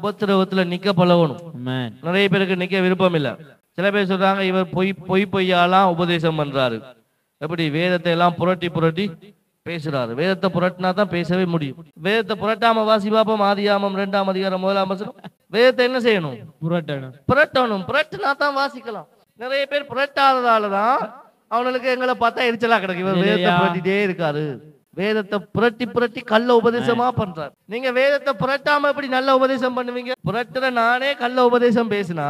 உபத்திரவத்துல நிக்க பழகணும். Amen. நிறைய பேருக்கு நிக்க விருப்பம் இல்ல. சில பேர் சொல்றாங்க இவர் பொய்யாலாம் உபதேசம் பண்றாரு. எப்படி வேதத்தை எல்லாம் புரட்டி புரட்டி பேசுறாரு. வேதத்தை புரட்டினா தான் பேசவே முடியும். வேதத்தை புரட்டாம வாசி பாப்போம். ஆதியாகமம் 2ஆம் அதிகாரம் 1ஆம் வசனம். வேதத்தை என்ன செய்யணும்? புரட்டணும். புரட்டினா தான் வாசிக்கலாம். நிறைய பேர் புரட்டாததாலதான் அவனுக்கு எங்களை பார்த்தா எரிச்சலா கிடக்கு. இவர் வேதத்தை புரட்டிட்டே இருக்காரு. வேதத்தை புரட்டி புரட்டி கள்ள உபதேசமா பண்றாரு. நீங்க வேதத்தை புரட்டாம எப்படி நல்ல உபதேசம் பண்ணுவீங்க? புரட்டுற நானே கள்ள உபதேசம் பேசினா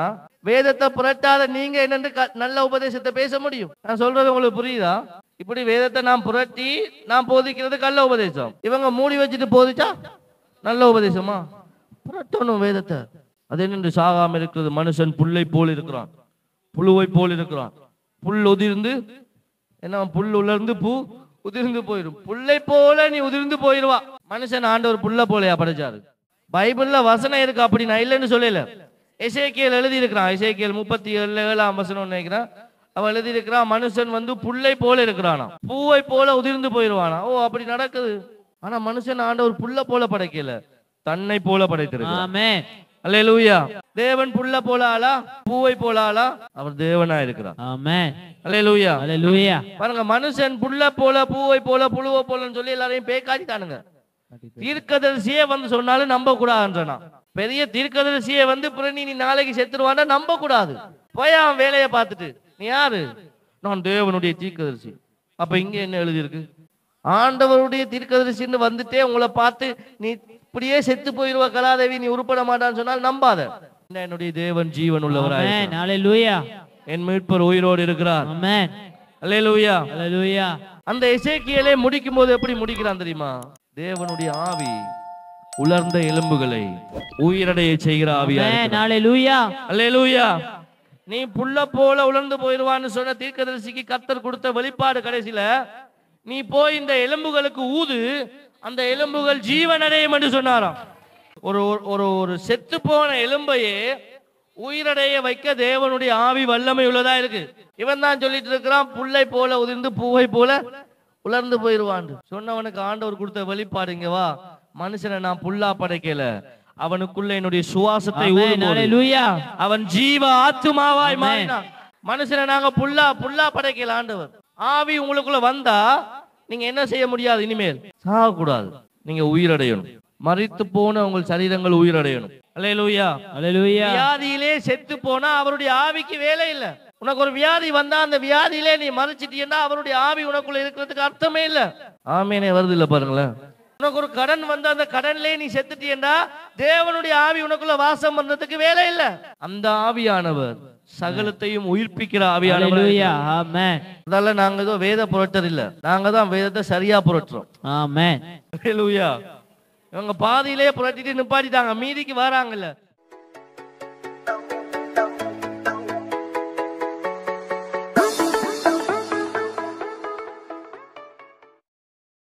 வேதத்தை புரட்டாத நீங்க என்னன்னு நல்ல உபதேசத்தை பேச முடியும்? நான் சொல்றது உங்களுக்கு புரியுதா? இப்படி வேதத்தை நாம் புரட்டி நாம் போதிக்கிறது கள்ள உபதேசம். இவங்க மூடி வச்சுட்டு போதிச்சா நல்ல உபதேசமா? புரட்டணும் வேதத்தை. அது என்னென்று சாகாம இருக்கிறது. மனுஷன் புல்லை போல் இருக்கிறான், புழுவை போல் இருக்கிறான். புல் உதிர்ந்து என்ன, புல் உலர்ந்து பூ உதிர்ந்து போயிடும். புல்லை போல நீ உதிர்ந்து போயிடுவா. மனுஷன் ஆண்டவர் புல்ல போலையா படைச்சாரு? பைபிள்ல வசனம் இருக்கு, அப்படி நான் இல்லைன்னு சொல்லல. எசேக்கியேல் எழுதி இருக்கிறான். எசேக்கியேல் 37ஆம் வசனம் நினைக்கிறேன். அவன் எழுதி இருக்கிறான், மனுஷன் புல்லை போல இருக்கிறானா, பூவை போல உதிர்ந்து போயிடுவானா. ஓ, அப்படி நடக்குது. ஆனா மனுஷன் ஆண்டவர் புல்ல போல படைக்கல, தன்னை போல படைத்திருக்கிறார். ஆமென். அல்லேலூயா. தேவன் புல்ல போல ஆளா, பூவை போல ஆளா? அவர் தேவனா இருக்கிறார். ஆமென். அல்லேலூயா. அல்லேலூயா. பாருங்க, மனுஷன் புல்ல போல பூவை போல புழுவை போலன்னு சொல்லி எல்லாரையும் பேக்காடிட்டானுங்க. தீர்க்கதரிசியே சொன்னாலும் நம்ப கூடாதுன்றான். பெரிய தீர்க்கதரிசியே நீ நாளைக்கு செத்துருவான்னா நம்ப கூடாது. போய் அவன் வேலையை பார்த்துட்டு, நீ யாரு? நான் தேவனுடைய தீர்க்கதரிசி. அப்ப இங்க என்ன எழுதி இருக்கு? ஆண்டவருடைய தீர்க்கதரிசின்னு வந்துட்டே உங்களை பார்த்து நீ இப்படியே செத்து போயிருவ கலாதேவி, நீ உருப்பட மாட்டான்னு சொன்னால் நம்பாத. என்னுடைய தேவன் ஜீவன் உள்ளவராய், என் மீட்பர் உயிரோடு இருக்கிறார். அல்லேலூயா. அல்லேலூயா. அந்த எசேக்கியேலே முடிக்கும் போது எப்படி முடிக்கிறான் தெரியுமா? தேவனுடைய ஆவி உலர்ந்த எலும்புகளை உயிரடைய செய்கிற ஆவியா. அல்லேலூயா. நீ புல்ல போல உலர்ந்து போயிடுவான்னு சொன்ன தீர்க்கதரிசிக்கு கர்த்தர் கொடுத்த வெளிப்பாடு கடைசியில, நீ போய் இந்த எலும்புகளுக்கு ஊது, அந்த எலும்புகள் ஜீவன் அடையும் என்று சொன்னாராம். ஒரு ஒரு ஒரு செத்து போன எலும்பையே உயிரடைய வைக்க தேவனுடைய ஆவி வல்லமை உள்ளதா இருக்கு. இவன் தான் சொல்லிட்டு இருக்கிறான், புல்லை போல உதிர்ந்து பூவை போல உலர்ந்து போயிடுவான் சொன்னவனுக்கு ஆண்டவர் கொடுத்த வெளிப்பாடு. இங்க வா, மனுஷனை நான் புல்லா படைக்கல, அவனுக்குள்ள என்னுடைய சுவாசத்தை அவன் ஜீவ ஆத்துமாவாய் மாறினான். மனுஷனை நாங்க புல்லா படைக்கல. ஆண்டவர் ஆவி உங்களுக்குள்ள வந்தா நீங்க என்ன செய்ய முடியாது? இனிமேல் சாகக்கூடாது, நீங்க உயிரடையணும். மரித்து போன உங்கள் சரீரங்கள் உயிரடையணும். அல்லேலூயா. அல்லேலூயா. வியாதியிலே செத்து போனா அவருடைய ஆவிக்கு வேலை இல்லை. உனக்கு ஒரு வியாதி வந்தா அந்த வியாதியிலே நீ மறைச்சிட்டீங்கன்னா அவருடைய ஆவி உனக்குள்ள இருக்கிறதுக்கு அர்த்தமே இல்ல. ஆமேனே வருது இல்ல பாருங்களேன். உனக்கு ஒரு கடன் வந்து அந்த கடன்ல நீ செத்துட்டீன்னா தேவனுடைய ஆவி உனக்குள்ள வாசம் பண்றதுக்கு வேலை இல்ல. அந்த ஆவியானவர் சகலத்தையும் உயிர்ப்பிக்கிற ஆவியானவர். ஆமென். அதனால நாங்க ஏதோ வேத புரட்டர் இல்ல, நாங்க தான் வேதத்தை சரியா புரட்டுறோம். ஆமென். அல்லேலூயா. இவங்க பாதியிலே புரட்டிட்டு நிப்பாட்டிட்டாங்க, மீதிக்கு வராங்கல்ல.